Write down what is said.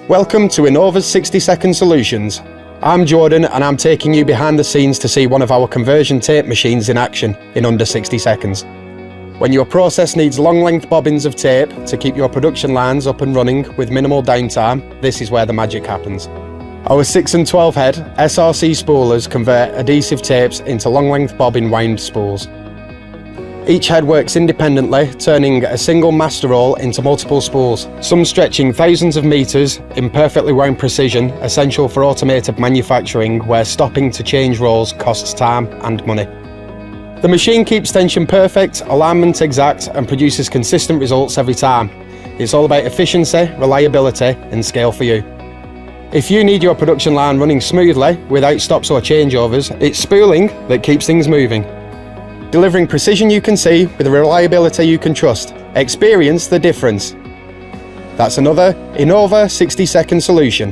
Welcome to Innova's 60-second solutions. I'm Jordan and I'm taking you behind the scenes to see one of our conversion tape machines in action in under 60 seconds. When your process needs long-length bobbins of tape to keep your production lines up and running with minimal downtime, this is where the magic happens. Our 6 and 12 head SRC spoolers convert adhesive tapes into long-length bobbin wound spools. Each head works independently, turning a single master roll into multiple spools, some stretching thousands of meters in perfectly wound precision, essential for automated manufacturing where stopping to change rolls costs time and money. The machine keeps tension perfect, alignment exact, and produces consistent results every time. It's all about efficiency, reliability, and scale for you. If you need your production line running smoothly, without stops or changeovers, it's Spooling that keeps things moving. Delivering precision you can see with reliability you can trust. Experience the difference. That's another Innova 60-second solution.